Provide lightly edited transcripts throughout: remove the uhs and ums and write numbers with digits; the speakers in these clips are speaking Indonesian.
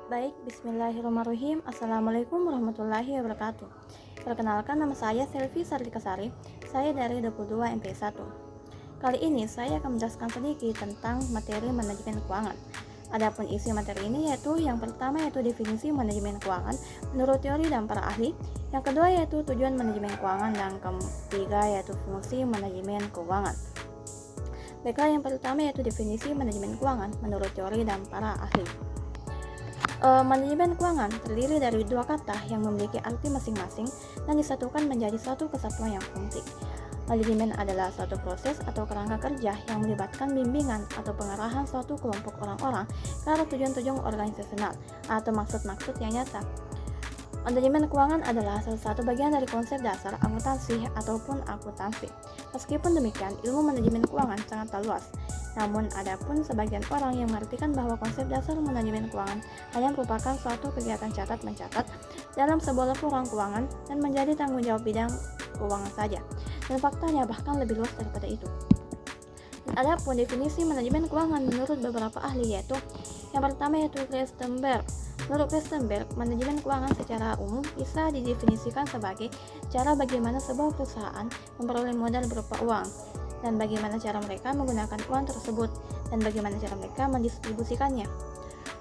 Baik, bismillahirrahmanirrahim. Assalamualaikum warahmatullahi wabarakatuh. Perkenalkan, nama saya Selvi Sarlikasari. Saya dari 22 MP1. Kali ini saya akan menjelaskan sedikit tentang materi manajemen keuangan. Adapun isi materi ini yaitu yang pertama yaitu definisi manajemen keuangan menurut teori dan para ahli, yang kedua yaitu tujuan manajemen keuangan, dan ketiga yaitu fungsi manajemen keuangan. Baiklah, yang pertama yaitu definisi manajemen keuangan menurut teori dan para ahli. Manajemen keuangan terdiri dari dua kata yang memiliki arti masing-masing dan disatukan menjadi satu kesatuan yang komplit. Manajemen adalah suatu proses atau kerangka kerja yang melibatkan bimbingan atau pengarahan suatu kelompok orang-orang ke arah tujuan-tujuan organisasional atau maksud-maksud yang nyata. Manajemen keuangan adalah salah satu bagian dari konsep dasar akuntansi ataupun akuntansi. Meskipun demikian, ilmu manajemen keuangan sangat luas. Namun, ada pun sebagian orang yang mengartikan bahwa konsep dasar manajemen keuangan hanya merupakan suatu kegiatan catat-mencatat dalam sebuah laporan keuangan dan menjadi tanggung jawab bidang keuangan saja. Dan faktanya bahkan lebih luas daripada itu. Dan ada pun definisi manajemen keuangan menurut beberapa ahli yaitu yang pertama yaitu Christenberg. Menurut Christenberg, manajemen keuangan secara umum bisa didefinisikan sebagai cara bagaimana sebuah perusahaan memperoleh modal berupa uang, dan bagaimana cara mereka menggunakan uang tersebut, dan bagaimana cara mereka mendistribusikannya.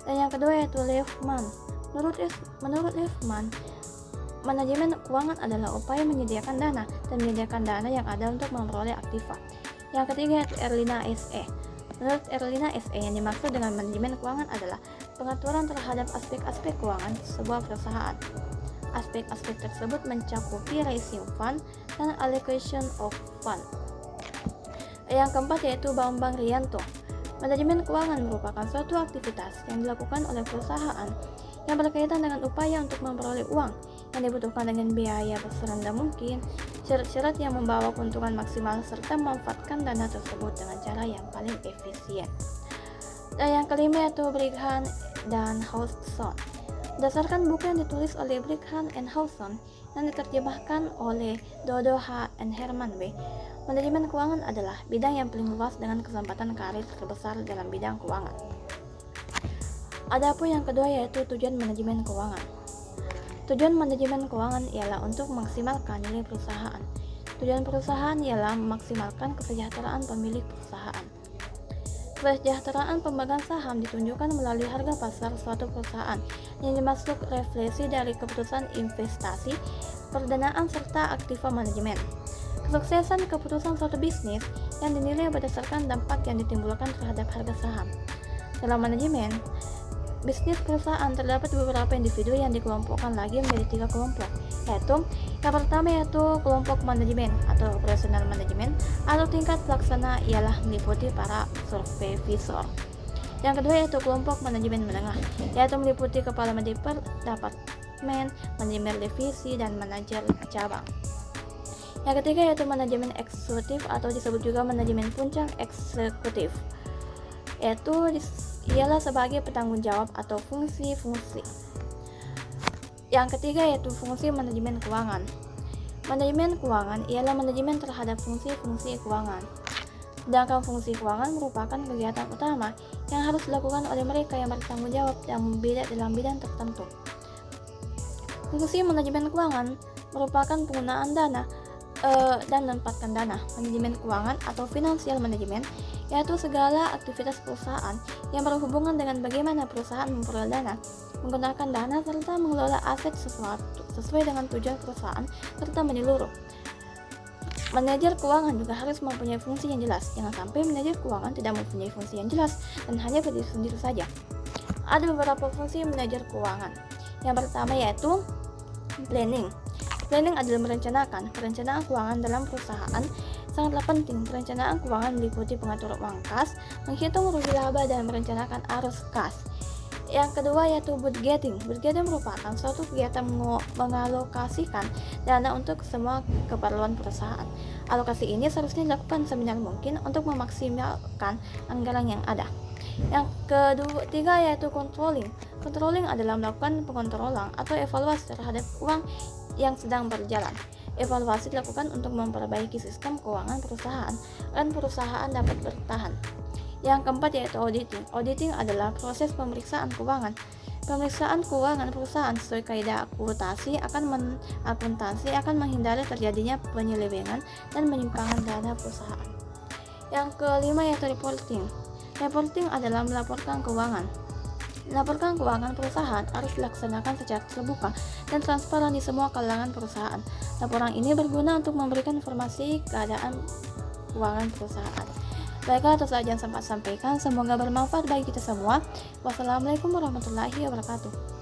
Dan yang kedua yaitu Lehman. Menurut Lehman, manajemen keuangan adalah upaya menyediakan dana dan menyediakan dana yang ada untuk memperoleh aktiva. Yang ketiga yaitu Erlina SE. Menurut Erlina SE, yang dimaksud dengan manajemen keuangan adalah pengaturan terhadap aspek-aspek keuangan sebuah perusahaan. Aspek-aspek tersebut mencakupi raising fund dan allocation of fund. Yang keempat yaitu Bambang Rianto. Manajemen keuangan merupakan suatu aktivitas yang dilakukan oleh perusahaan yang berkaitan dengan upaya untuk memperoleh uang yang dibutuhkan dengan biaya serendah mungkin, syarat-syarat yang membawa keuntungan maksimal, serta memanfaatkan dana tersebut dengan cara yang paling efisien. Dan yang kelima yaitu Brigham dan Howson. Berdasarkan buku yang ditulis oleh Brigham and Howson dan diterjemahkan oleh Dodo H. and Herman W., manajemen keuangan adalah bidang yang paling luas dengan kesempatan karir terbesar dalam bidang keuangan. Adapun yang kedua yaitu tujuan manajemen keuangan. Tujuan manajemen keuangan ialah untuk memaksimalkan nilai perusahaan. Tujuan perusahaan ialah memaksimalkan kesejahteraan pemilik perusahaan. Kesejahteraan pemegang saham ditunjukkan melalui harga pasar suatu perusahaan yang dimaksud refleksi dari keputusan investasi, perdanaan, serta aktiva manajemen. Kesuksesan keputusan suatu bisnis yang dinilai berdasarkan dampak yang ditimbulkan terhadap harga saham. Dalam manajemen bisnis perusahaan terdapat beberapa individu yang dikelompokkan lagi menjadi 3 kelompok, yaitu yang pertama yaitu kelompok manajemen atau operasional manajemen, atau tingkat pelaksana ialah meliputi para supervisor. Yang kedua yaitu kelompok manajemen menengah, yaitu meliputi kepala departemen, manajemen divisi, dan manajer cabang. Yang ketiga yaitu manajemen eksekutif atau disebut juga manajemen puncak eksekutif, yaitu ialah sebagai petanggung jawab atau fungsi-fungsi. Yang ketiga yaitu fungsi manajemen keuangan. Manajemen keuangan ialah manajemen terhadap fungsi-fungsi keuangan. Sedangkan fungsi keuangan merupakan kegiatan utama yang harus dilakukan oleh mereka yang bertanggung jawab dalam bidang tertentu. Fungsi manajemen keuangan merupakan penggunaan dana dan menempatkan dana. Manajemen keuangan atau financial management yaitu segala aktivitas perusahaan yang berhubungan dengan bagaimana perusahaan memperoleh dana, menggunakan dana, serta mengelola aset sesuai dengan tujuan perusahaan serta menyeluruh. Manajer keuangan juga harus mempunyai fungsi yang jelas. Jangan sampai manajer keuangan tidak mempunyai fungsi yang jelas dan hanya berdiri sendiri saja. Ada beberapa fungsi manajer keuangan. Yang pertama yaitu planning. Planning adalah merencanakan. Perencanaan keuangan dalam perusahaan sangatlah penting. Perencanaan keuangan meliputi pengatur uang kas, menghitung rugi laba, dan merencanakan arus kas. Yang kedua yaitu budgeting. Budgeting merupakan suatu kegiatan mengalokasikan dana untuk semua keperluan perusahaan. Alokasi ini seharusnya dilakukan seminar mungkin untuk memaksimalkan anggaran yang ada. Yang ketiga yaitu controlling. Controlling adalah melakukan pengontrolan atau evaluasi terhadap uang yang sedang berjalan. Evaluasi dilakukan untuk memperbaiki sistem keuangan perusahaan dan perusahaan dapat bertahan. Yang keempat yaitu auditing. Auditing adalah proses pemeriksaan keuangan. Pemeriksaan keuangan perusahaan sesuai kaidah akuntansi akan menghindari terjadinya penyelewengan dan penyimpangan dana perusahaan. Yang kelima yaitu reporting. Reporting adalah melaporkan keuangan. Melaporkan keuangan perusahaan harus dilaksanakan secara terbuka dan transparan di semua kalangan perusahaan. Laporan ini berguna untuk memberikan informasi keadaan keuangan perusahaan. Baiklah, itu saja yang sempat sampaikan. Semoga bermanfaat bagi kita semua. Wassalamualaikum warahmatullahi wabarakatuh.